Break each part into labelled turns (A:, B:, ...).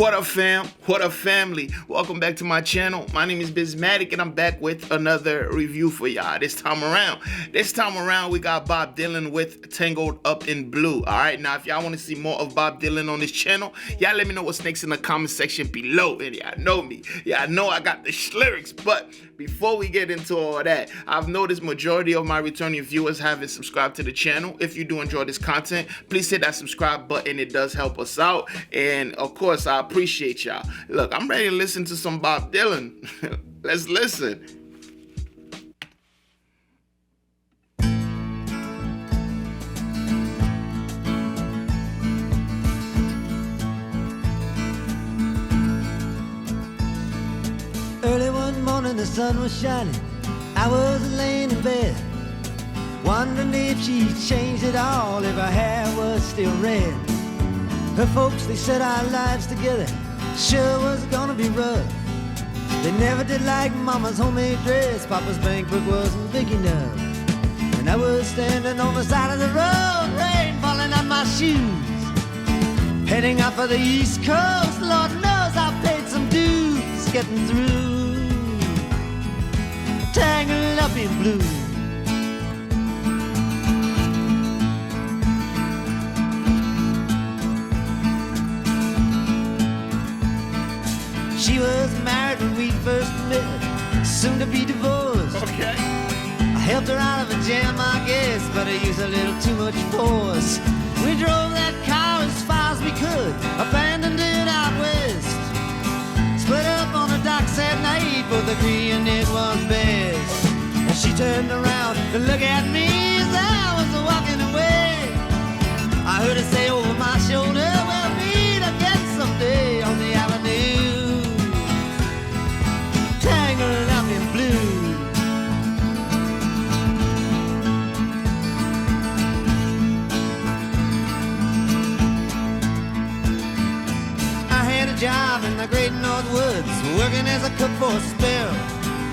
A: What up, fam? What up, family? Welcome back to my channel. My name is BizMatik, and I'm back with another review for y'all. This time around, we got Bob Dylan with Tangled Up in Blue. All right, now if y'all want to see more of Bob Dylan on this channel, y'all let me know what's next in the comment section below. And y'all know me. Y'all know I got the lyrics. But before we get into all that, I've noticed majority of my returning viewers haven't subscribed to the channel. If you do enjoy this content, please hit that subscribe button. It does help us out. And of course, I appreciate y'all. Look, I'm ready to listen to some Bob Dylan. Let's listen.
B: Early one morning the sun was shining. I was laying in bed, wondering if she changed it all, if her hair was still red. Her folks, they said our lives together sure was gonna be rough. They never did like mama's homemade dress. Papa's bank book wasn't big enough. And I was standing on the side of the road, rain falling on my shoes, heading out for the East Coast. Lord knows I paid some dues getting through. Tangled up in blue. She was married when we first met, soon to be divorced.
A: Okay.
B: I helped her out of a jam, I guess, but I used a little too much force. We drove that car as far as we could, abandoned it out west. Split up on the docks at night, both agreeing it was best. And she turned around to look at me as I was walking away. I heard her say over my shoulder, we'll meet again someday on the avenue, tangled up in blue. I had a job in the great North Woods, working as a cook for a spell,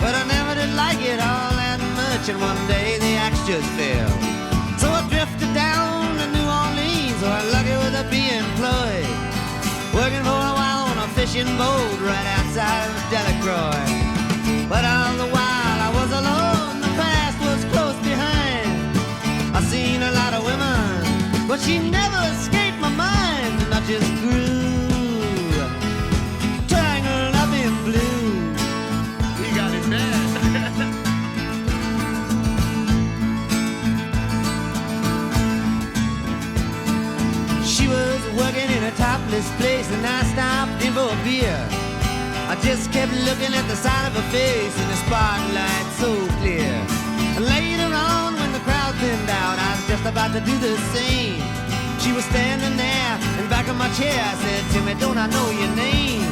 B: but I never did like it all that much, and one day the axe just fell. So I drifted down to New Orleans, where I'm lucky with a be employed, working for a while on a fishing boat right outside of Delacroix. But all the while I was alone, the past was close behind. I seen a lot of women, but she never escaped my mind, and I just grew tangled up in blue.
A: You got it bad.
B: She was working in a topless place, and I stopped in for a beer. I just kept looking at the side of her face in the spotlight so clear. And later on, when the crowd thinned out, I was just about to do the same. She was standing there in back of my chair. I said, Timmy, don't I know your name?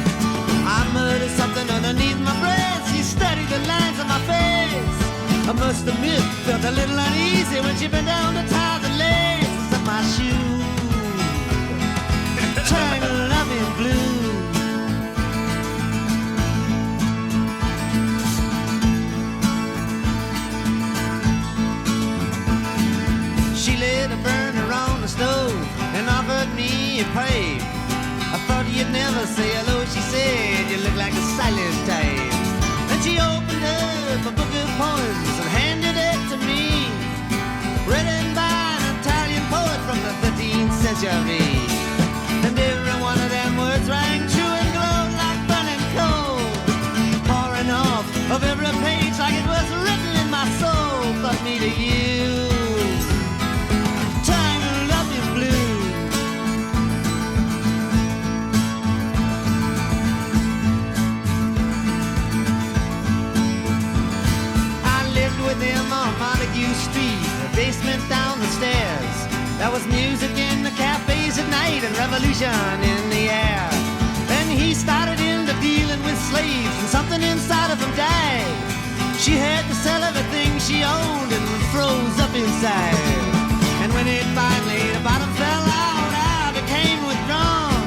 B: I muttered something underneath my breath. She studied the lines on my face. I must admit, felt a little uneasy when she bent down to tie the laces of my shoe, tangled up in blue. She lit a burner on the stove and offered me a pipe. I thought you'd never say hello, she said, you look like a silent type. Then she opened up a book of poems and handed it to me, written by an Italian poet from the 13th century. And every one of them words rang true and glowed like burning coal, pouring off of every page like it was written in my soul. But me to you, tangled up in blue. I lived with him on Montague Street, the basement down the stairs. There was music in the cafes at night and revolution in the air. Then he started into dealing with slaves, and something inside of him died. She had to sell everything she owned and froze up inside. And when it finally, the bottom fell out, I became withdrawn.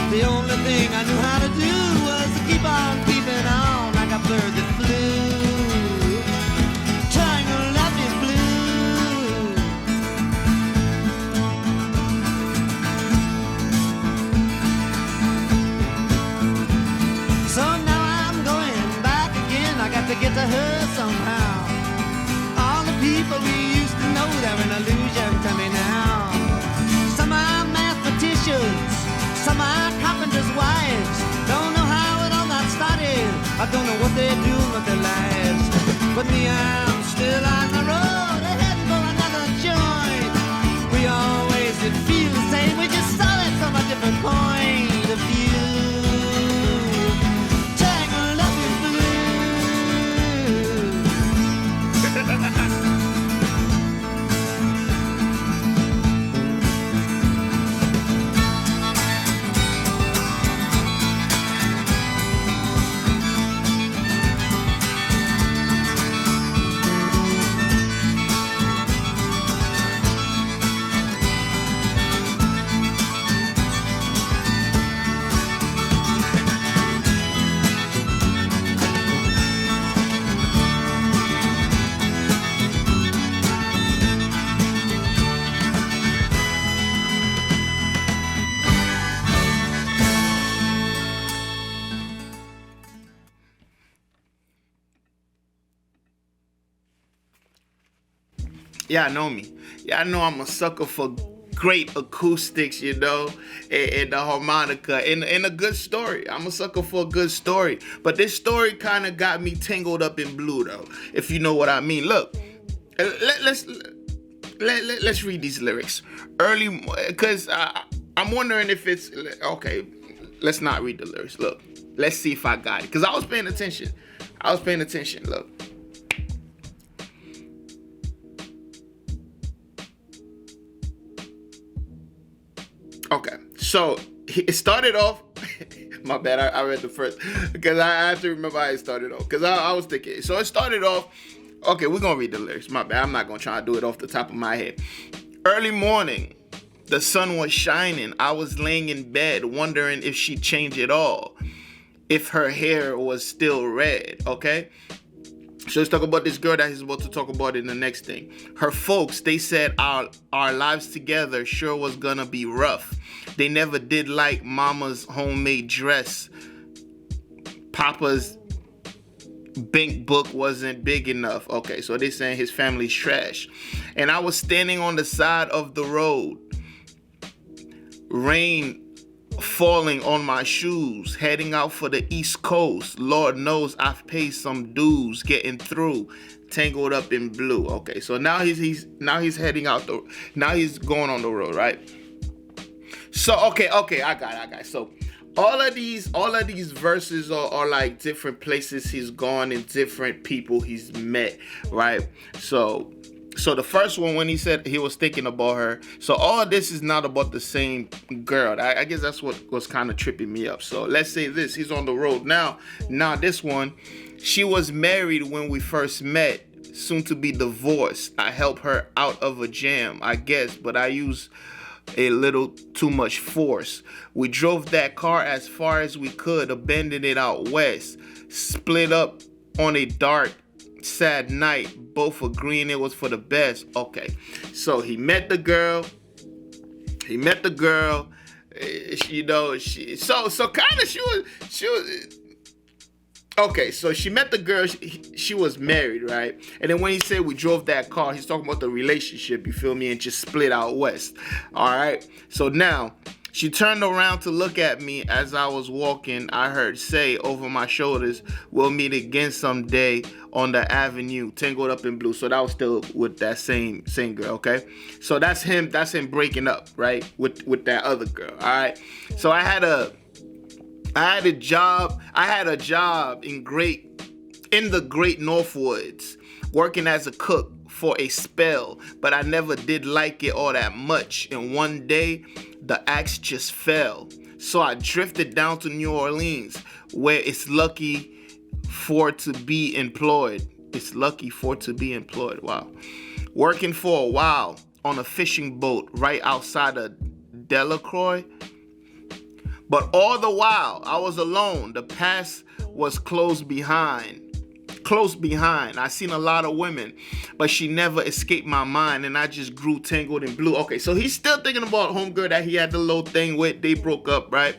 B: The only thing I knew how to do was to keep on keeping on like a bird that flew, tangled up in blue. I don't know what they're doing with their lives, but me, I'm still on the road, heading for another joint. We always did feel the same, we just saw it from a different point of view. Tangled up in blue.
A: Y'all know me. Y'all know I'm a sucker for great acoustics, you know, and the harmonica, and a good story. I'm a sucker for a good story. But this story kind of got me tangled up in blue, though, if you know what I mean. Look, let's read these lyrics early, because I'm wondering if it's okay. Let's not read the lyrics. Look, let's see if I got it, because I was paying attention. Look. Okay, so it started off. My bad, I read the first, because I have to remember how it started off, because I was thinking. So it started off. Okay, we're gonna read the lyrics. My bad, I'm not gonna try to do it off the top of my head. Early morning, the sun was shining. I was laying in bed, wondering if she'd change it all, if her hair was still red. Okay. So let's talk about this girl that he's about to talk about in the next thing. Her folks, they said our lives together sure was gonna be rough. They never did like mama's homemade dress. Papa's bank book wasn't big enough. Okay, so they're saying his family's trash. And I was standing on the side of the road. Rain falling on my shoes, heading out for the East Coast. Lord knows I've paid some dues getting through, tangled up in blue. Okay, so now he's heading out now he's going on the road, right? So okay, I got it. So all of these verses are like different places he's gone and different people he's met, right? So the first one, when he said he was thinking about her, so all this is not about the same girl. I guess that's what was kind of tripping me up. So let's say this, he's on the road now. Now this one, she was married when we first met, soon to be divorced. I helped her out of a jam, I guess, but I used a little too much force. We drove that car as far as we could, abandoned it out west, split up on a dark, sad night, both agreeing it was for the best. Okay, so he met the girl, you know, she was okay, so she met the girl, she was married, right? And then when he said we drove that car, he's talking about the relationship, you feel me, and just split out west. All right, so now she turned around to look at me as I was walking. I heard say over my shoulders, we'll meet again someday on the avenue, tangled up in blue. So that was still with that same girl, okay? So that's him breaking up, right? With that other girl, all right? So I had a job in the Great Northwoods, working as a cook for a spell, but I never did like it all that much. And one day, the axe just fell. So I drifted down to New Orleans, where it's lucky for to be employed. Wow. Working for a while on a fishing boat right outside of Delacroix. But all the while, I was alone. The past was close behind. I seen a lot of women, but she never escaped my mind, and I just grew tangled in blue. Okay, so he's still thinking about homegirl that he had the little thing with. They broke up, right?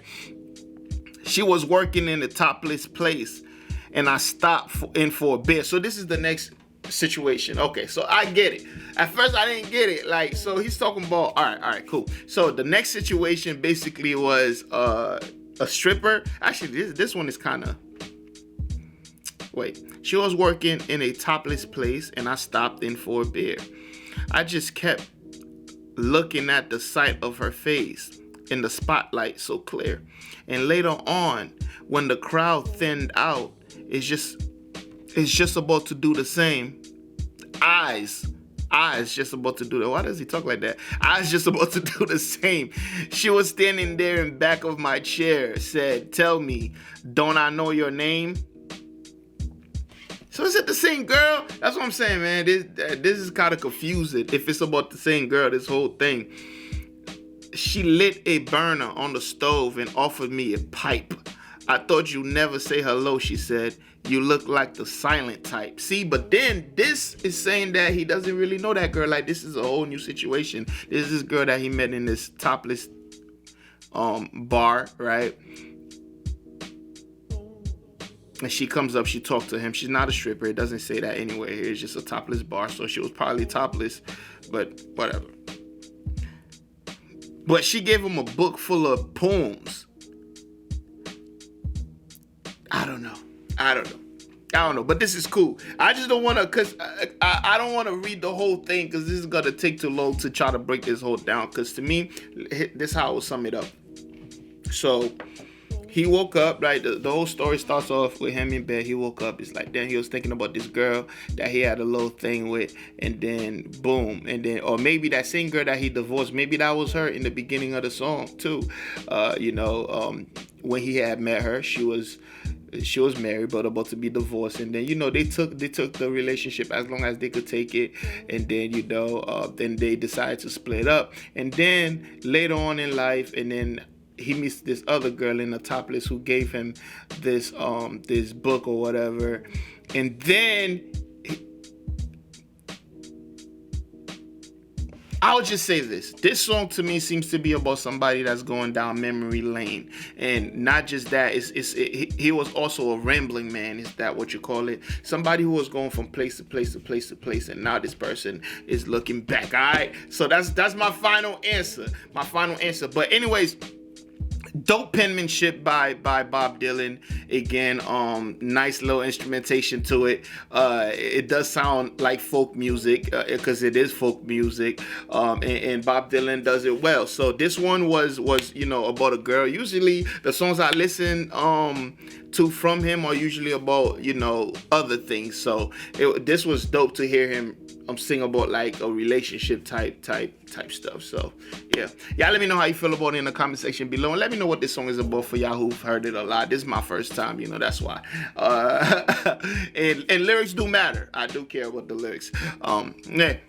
A: She was working in the topless place, and I stopped in for a bit. So this is the next situation. Okay, so I get it. At first, I didn't get it. Like, so he's talking about, all right, cool. So the next situation basically was a stripper. Actually, this one is kind of, She was working in a topless place and I stopped in for a beer. I just kept looking at the sight of her face in the spotlight so clear. And later on, when the crowd thinned out, it's just about to do the same. Eyes just about to do that. Why does he talk like that? Eyes just about to do the same. She was standing there in back of my chair, said, "Tell me, don't I know your name?" So is it the same girl? That's what I'm saying, man. This is kind of confusing if it's about the same girl, this whole thing. She lit a burner on the stove and offered me a pipe. "I thought you'd never say hello," she said. "You look like the silent type." See, but then this is saying that he doesn't really know that girl. Like, this is a whole new situation. This is this girl that he met in this topless bar, right? And she comes up, she talks to him. She's not a stripper. It doesn't say that anywhere here. It's just a topless bar. So she was probably topless, but whatever. But she gave him a book full of poems. I don't know. But this is cool. I just don't want to, because I don't want to read the whole thing, because this is going to take too long to try to break this whole down. Because to me, this is how I will sum it up. So he woke up, right? The whole story starts off with him in bed. He woke up. It's like, then he was thinking about this girl that he had a little thing with. And then, boom. And then, or maybe that same girl that he divorced, maybe that was her in the beginning of the song, too. When he had met her, she was married but about to be divorced, and then they took the relationship as long as they could take it, and then then they decided to split up, and then later on in life, and then he meets this other girl in the topless who gave him this book or whatever, and then I'll just say this song to me seems to be about somebody that's going down memory lane. And not just that, he was also a rambling man. Is that what you call it? Somebody who was going from place to place to place to place, and now this person is looking back. All right, so that's my final answer. But anyways, dope penmanship by Bob Dylan. Again, nice little instrumentation to it. It does sound like folk music, because it is folk music, and Bob Dylan does it well. So this one was about a girl. Usually the songs I listen to from him are usually about other things. So this was dope to hear him sing about like a relationship type stuff. So yeah, let me know how you feel about it in the comment section below, and let me know what this song is about for y'all who've heard it a lot. This is my first time, that's why. And lyrics do matter. I do care about the lyrics.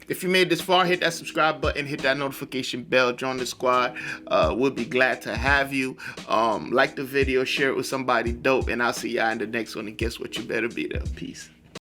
A: If you made this far, hit that subscribe button, hit that notification bell, join the squad. We'll be glad to have you. Like the video, share it with somebody dope, and I'll see y'all in the next one. And guess what? You better be there. Peace.